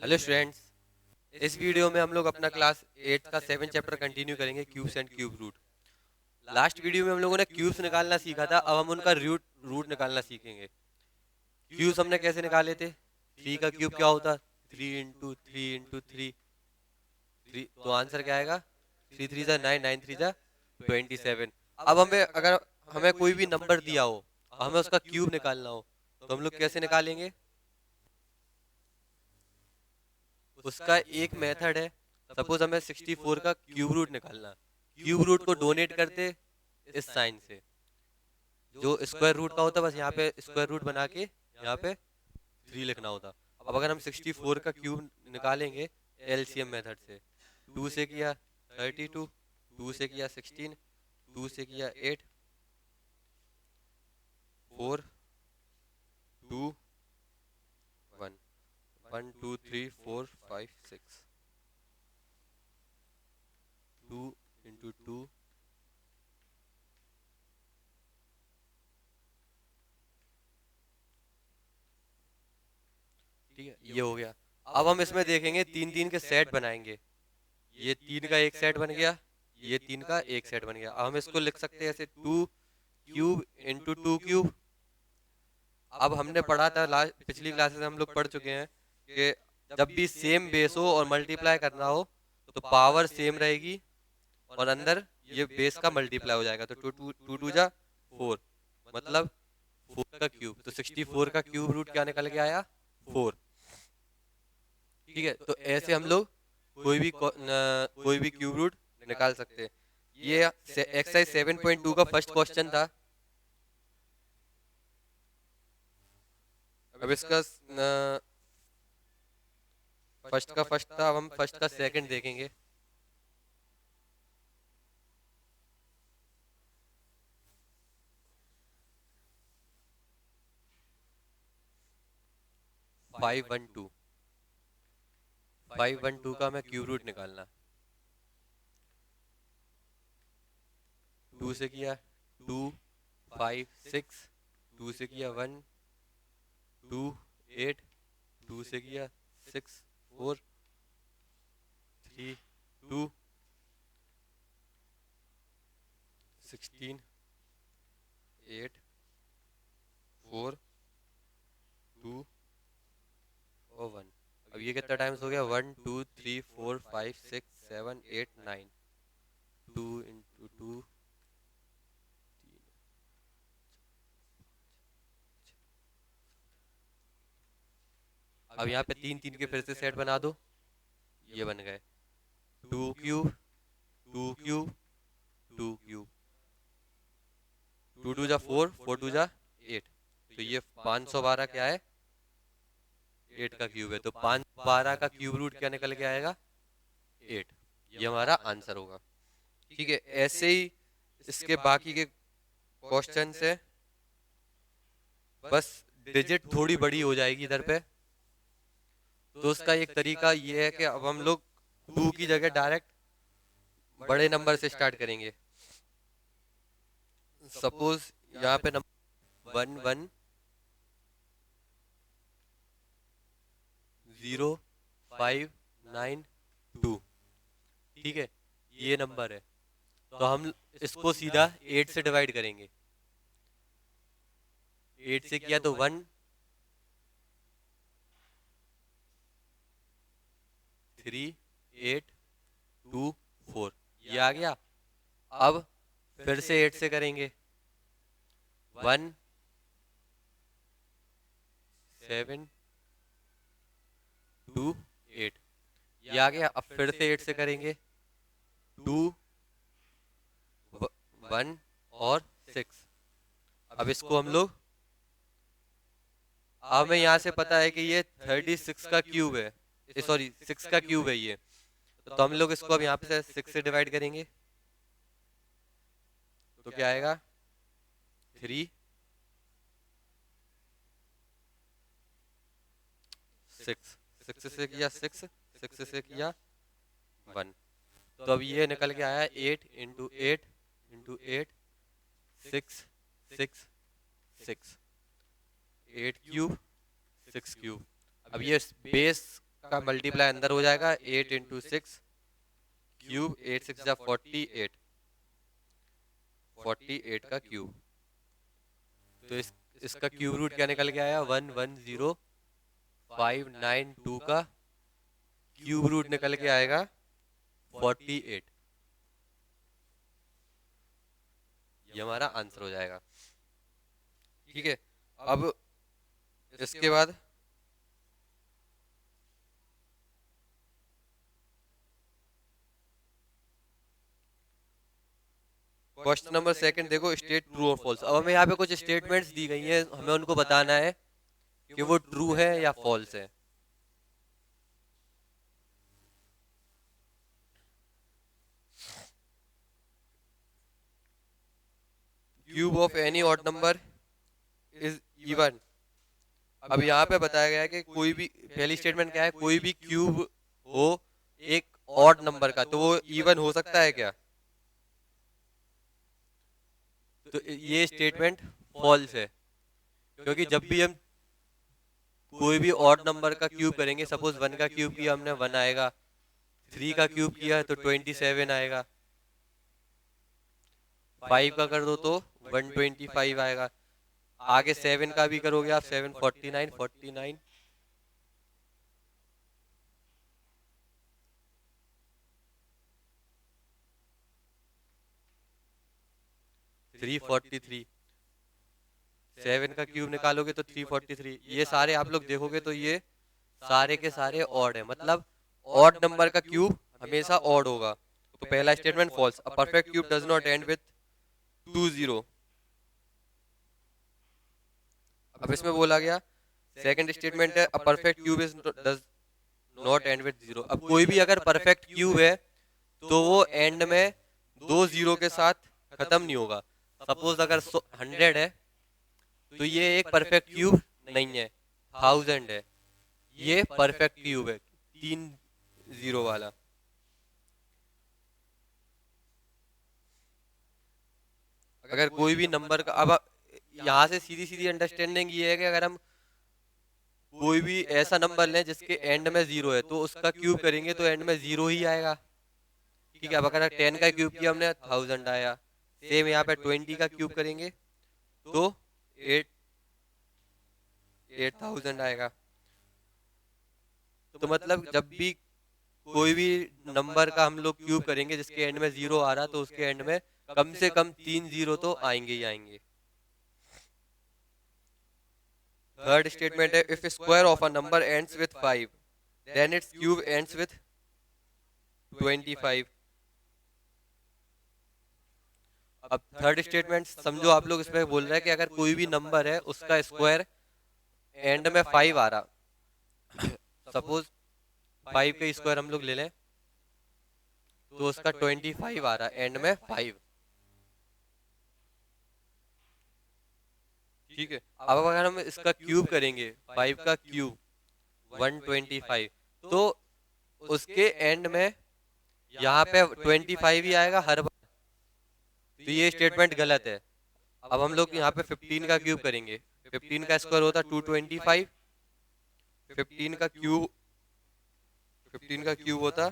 Hello students. इस video में हम लोग अपना क्लास 8 का 7 चैप्टर कंटिन्यू करेंगे, cubes and cube root. Last video में हम लोगों ने क्यूब्स निकालना सीखा था, अब हम उनका रूट रूट निकालना सीखेंगे। क्यूब्स हमने कैसे निकाले थे? 3 का क्यूब क्या होता? 3 इंटू 3 इंटू 3 तो आंसर क्या आएगा? 3 3 जा 9, 9 3 जा 27। अब हमें अगर हमें कोई भी नंबर दिया हो, हमें उसका क्यूब निकालना हो, तो हम लोग कैसे निकालेंगे? उसका एक मेथड है। सपोज हमें 64 का क्यूब रूट निकालना, क्यूब रूट को डोनेट करते इस साइन से, जो स्क्वायर रूट का होता है बस यहाँ पे स्क्वायर रूट बना के यहाँ पे 3 लिखना होता। अब अगर हम 64 का क्यूब निकालेंगे एलसीएम मेथड से, 2 से किया 32, 2 से किया 16, 2 से किया 8, 4, 2, 1, 1 2 3 4 5 6, 2 इंटू 2। ठीक है, ये हो गया। अब हम इसमें देखेंगे 3 3 के सेट बनाएंगे। ये 3 का एक सेट बन गया, ये 3 का एक सेट बन गया। अब हम इसको लिख सकते हैं ऐसे 2 क्यूब इंटू 2 क्यूब। अब हमने पढ़ा था लास्ट पिछली क्लासेस में हम लोग पढ़ चुके हैं कि जब भी सेम बेस हो और मल्टीप्लाई करना हो तो पावर सेम रहेगी और अंदर ये बेस का मल्टीप्लाई हो जाएगा। तो टू टू टू टू जा 4, मतलब 4 का क्यूब। तो 64 का क्यूब रूट क्या निकल के आया? 4। ठीक है, तो ऐसे हम लोग कोई भी क्यूब रूट निकाल सकते हैं। ये एक्सरसाइज 7.2 का फर्स्ट क्वेश्चन था। अब इसका फर्स्ट का फर्स्ट था, अब हम फर्स्ट का सेकंड देखेंगे। फाइव वन टू 512 का हमें क्यूब रूट निकालना। 2 से किया 2 5 6, 2 से किया 1 2 8, 2 से किया 6 4 3 2 16 8 4 2 और 1। अब ये कितना टाइम्स हो गया? 1 2 3 4 5 6 7 8 9। 2 इंटू 2। अब यहाँ पे 3 3 के फिर से सेट बना दो, ये बन गए 2 क्यूब 2 क्यूब 2 क्यूब। 2 2 जा 4, 4 2 जा 8। तो ये 512 क्या है? 8 का क्यूब है। तो 512 का क्यूब रूट क्या निकल के आएगा? 8। ये हमारा आंसर होगा। ठीक है, ऐसे ही इसके बाकी के क्वेश्चन से बस डिजिट थोड़ी बड़ी हो जाएगी इधर पे। तो उसका एक तरीका ये है कि अब हम लोग 2 की जगह डायरेक्ट बड़े नंबर से स्टार्ट करेंगे। सपोज यहाँ पे नंबर 1 1 0 5 9 2। ठीक है, ये नंबर है। तो हम इसको सीधा 8 से डिवाइड करेंगे। 8 से किया तो 1 3 8 2 4, ये आ गया। अब फिर से 8 से करेंगे। 1 7 2 8, ये आ गया। अब फिर से 8 से करेंगे। 2 1 और 6। अब इसको हम लोग, अब हमें यहाँ से पता है कि ये 36 का क्यूब है, सॉरी 6 का क्यूब है ये। तो हम लोग इसको अब यहाँ पे 6 से डिवाइड करेंगे। तो क्या आएगा? 3 6, 6 से किया 6, 6 से किया 1। तो अब ये निकल के आया 8 इंटू 8 6 6 6, 8 क्यूब 6 क्यूब। अब ये बेस का मल्टीप्लाई अंदर हो जाएगा, 8 इंटू 6 क्यूब, 8 6 जा 48, 48 का क्यूब। तो इसका क्यूब रूट क्या निकल के आया, 110592 का क्यूब रूट निकल के आएगा 48। ये हमारा आंसर हो जाएगा। ठीक है, अब इसके बाद क्वेश्चन नंबर सेकंड देखो, स्टेट ट्रू और फॉल्स। अब हमें यहाँ पे कुछ स्टेटमेंट्स दी गई हैं, हमें उनको बताना है कि वो ट्रू है या फॉल्स है। Cube of any odd number is even. अब यहाँ पे बताया गया है कि कोई भी, पहली स्टेटमेंट क्या है, कोई भी क्यूब हो एक ऑड नंबर का तो वो इवन हो सकता है क्या? तो ये स्टेटमेंट फॉल्स है, क्योंकि जब भी हम कोई भी ऑड नंबर का क्यूब करेंगे, सपोज 1 का क्यूब किया हमने 1 आएगा, 3 का क्यूब किया है तो 27 आएगा, 5 का कर दो तो 125 आएगा, आगे 7 का भी करोगे आप 7 49 49 343, 7 का क्यूब निकालोगे तो 343। ये सारे आप लोग देखोगे तो ये सारे के सारे ऑड है, मतलब ऑड नंबर का क्यूब हमेशा ऑड होगा। तो पहला statement false, a perfect cube does not end with 20। अब इसमें बोला गया, सेकंड स्टेटमेंट है, a perfect cube is does not end with 0। अब कोई भी अगर परफेक्ट क्यूब है तो वो एंड में 2 0 के साथ खत्म नहीं होगा। सपोज अगर 100 है तो ये एक परफेक्ट क्यूब नहीं है, 1000 है, ये परफेक्ट क्यूब है 3 0 वाला। अगर कोई भी नंबर का, अब यहाँ से सीधी सीधी अंडरस्टैंडिंग ये है कि अगर हम कोई भी ऐसा नंबर लें जिसके एंड में 0 है तो उसका क्यूब करेंगे तो एंड में 0 ही आएगा। ठीक है, अब अगर 10 का क्यूब किया हमने 1000 आया, सेम यहाँ पे 20 का क्यूब करेंगे तो 8000 आएगा। तो मतलब जब भी कोई भी नंबर का हम लोग क्यूब करेंगे जिसके एंड में 0 आ रहा तो उसके एंड में कम से कम 3 0 तो आएंगे ही आएंगे। थर्ड स्टेटमेंट है, if square of a number ends with 5 then its cube ends with 25। अब थर्ड स्टेटमेंट समझो, आप लोग इसमें बोल रहे हैं कि अगर कोई भी नंबर है उसका स्क्वायर एंड में 5 आ रहा, सपोज 5 का स्क्वायर हम लोग ले लें तो उसका 25 आ रहा एंड में 5। ठीक है, अब अगर हम इसका क्यूब करेंगे 5 का क्यूब 125, तो उसके एंड में यहाँ पे 25 ही आएगा हर बार, तो ये स्टेटमेंट गलत है। अब हम लोग यहाँ पे 15 का क्यूब करेंगे, 15 का स्क्वायर होता 225, 15 का क्यूब 15 का क्यूब होता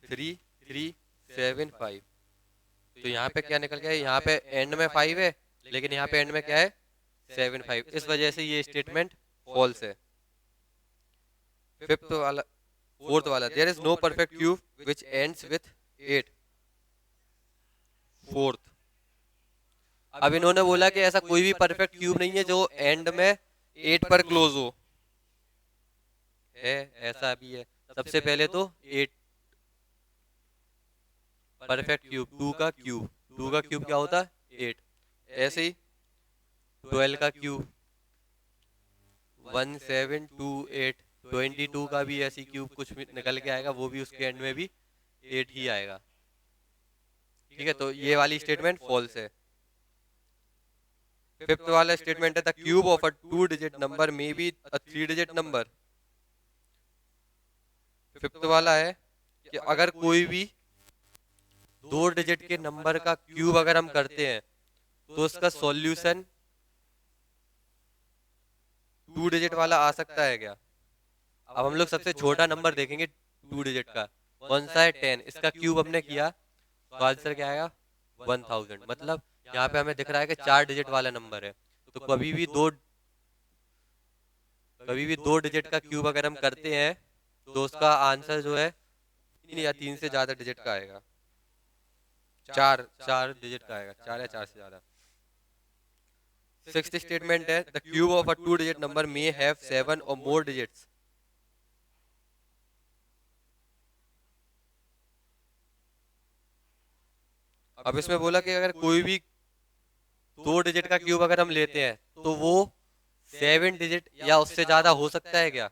3375। तो यहाँ पे क्या निकल गया, यहाँ पे एंड में 5 है लेकिन यहाँ पे एंड में क्या है 75, इस वजह से ये स्टेटमेंट फॉल्स है। फिफ्थ वाला, फोर्थ वाला, there is no perfect cube which ends with 8। Fourth, अब इन्होंने बोला कि ऐसा कोई भी परफेक्ट क्यूब नहीं है जो एंड में 8 पर क्लोज हो, है ऐसा भी है। सबसे पहले तो 8 परफेक्ट क्यूब, 2 का क्यूब क्या होता है 8, ऐसे ही 12 का क्यूब 1728, 22 का भी ऐसी क्यूब कुछ भी निकल के आएगा, वो भी उसके एंड में भी 8 ही आएगा। ठीक है, तो ये वाली स्टेटमेंट फॉल्स है। फिफ्थ वाला स्टेटमेंट है, the cube of a 2 digit number may be a 3 digit number. Fifth वाला है कि अगर कोई भी 2 डिजिट के नंबर का क्यूब अगर हम करते हैं तो उसका सॉल्यूशन 2 डिजिट वाला आ सकता है क्या? अब हम लोग सबसे छोटा नंबर देखेंगे 2 डिजिट का, कौन सा है 10, इसका क्यूब हमने किया तो आंसर क्या आएगा 1000। मतलब यहाँ पे हमें दिख रहा है कि 4 डिजिट वाला नंबर है, तो कभी भी 2 डिजिट का क्यूब अगर हम करते हैं तो उसका आंसर जो है 3 या 3 से ज्यादा डिजिट का आएगा, 4 4 डिजिट का आएगा, 4 या 4 से ज्यादा। सिक्स्थ स्टेटमेंट है the cube of a 2 digit number may have 7 और मोर डिजिट्स। अब इसमें बोला कि अगर कोई भी 2 डिजिट का क्यूब अगर हम लेते हैं तो वो 7 डिजिट या उससे ज्यादा हो सकता है क्या,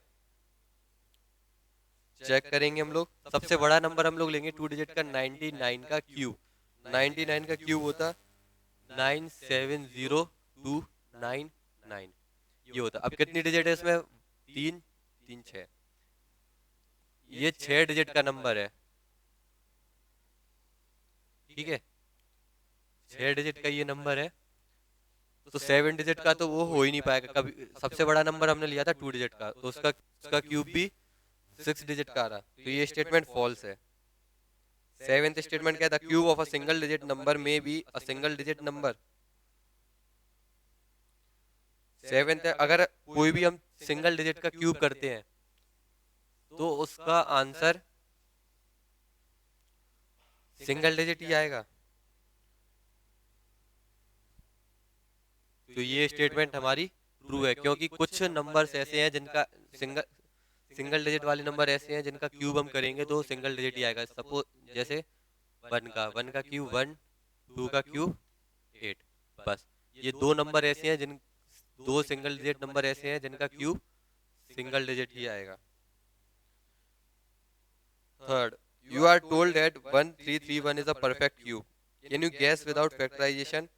चेक करेंगे हम लोग। सबसे बड़ा नंबर हम लोग लेंगे 2 डिजिट का 99 का क्यूब। 99 का क्यूब होता 970299, ये होता। अब कितनी डिजिट है इसमें, 3 3 6, ये 6 डिजिट का नंबर है, ठीक है, 6 डिजिट का ये नंबर है। तो 7 डिजिट का तो वो हो ही नहीं पाएगा कभी। सबसे बड़ा नंबर हमने लिया था 2 डिजिट का, तो उसका क्यूब भी 6 डिजिट का आ रहा, तो ये स्टेटमेंट फॉल्स है। सेवेंथ स्टेटमेंट क्या था, cube of a single digit number में be a single digit number. Seventh है अगर कोई भी हम सिंगल डिजिट का क्यूब करते हैं तो उसका आंसर सिंगल डिजिट ही आएगा। तो ये स्टेटमेंट हमारी ट्रू है, क्योंकि कुछ नंबर्स ऐसे हैं जिनका सिंगल सिंगल डिजिट वाले नंबर ऐसे हैं जिनका क्यूब हम करेंगे तो सिंगल डिजिट ही आएगा। सपोज जैसे 1 का क्यूब 1, 2 का क्यूब 8, बस ये दो नंबर ऐसे हैं जिन दो सिंगल डिजिट नंबर ऐसे हैं जिनका क्यूब सिंगल डिजिट ही आएगा। Third, you are told that 1331 is a perfect cube. Can you guess without factorization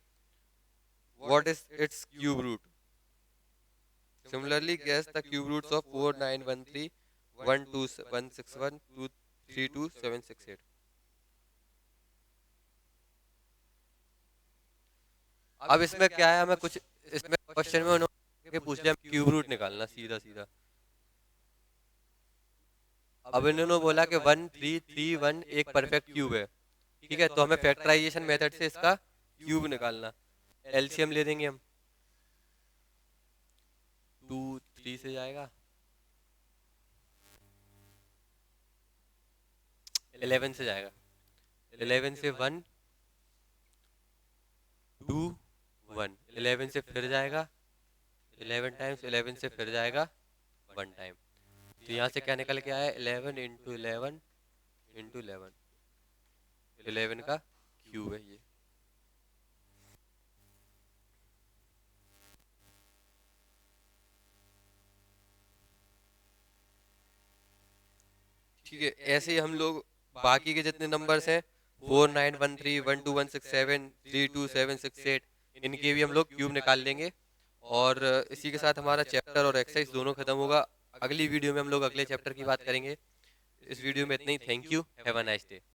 what is its cube root? Similarly, guess the cube roots of 4913, 12161, 232768. अब इसमें क्या है, हमें कुछ इसमें क्वेश्चन में उन्होंने पूछ लिया क्यूब रूट निकालना सीधा सीधा। अब इन्होंने बोला कि 1331 एक परफेक्ट क्यूब है, ठीक है, तो हमें फैक्टराइजेशन मेथड से इसका क्यूब निकालना। एलसीएम ले देंगे हम, 2 3 से जाएगा, 11 से जाएगा, 11 से 1 2 1, 11 से फिर जाएगा 11 टाइम्स, 11 से फिर जाएगा 1 टाइम। तो यहाँ से क्या निकल के आया, 11 इंटू 11 इंटू 11, 11 का क्यूब है ये। ठीक है, ऐसे ही हम लोग बाकी के जितने नंबर्स हैं 4913, 12167, 32768, इनके भी हम लोग क्यूब निकाल लेंगे। और इसी के साथ हमारा चैप्टर और एक्सरसाइज दोनों खत्म होगा। अगली वीडियो में हम लोग अगले चैप्टर की बात करेंगे। इस वीडियो में इतना ही। Thank you, have a nice day.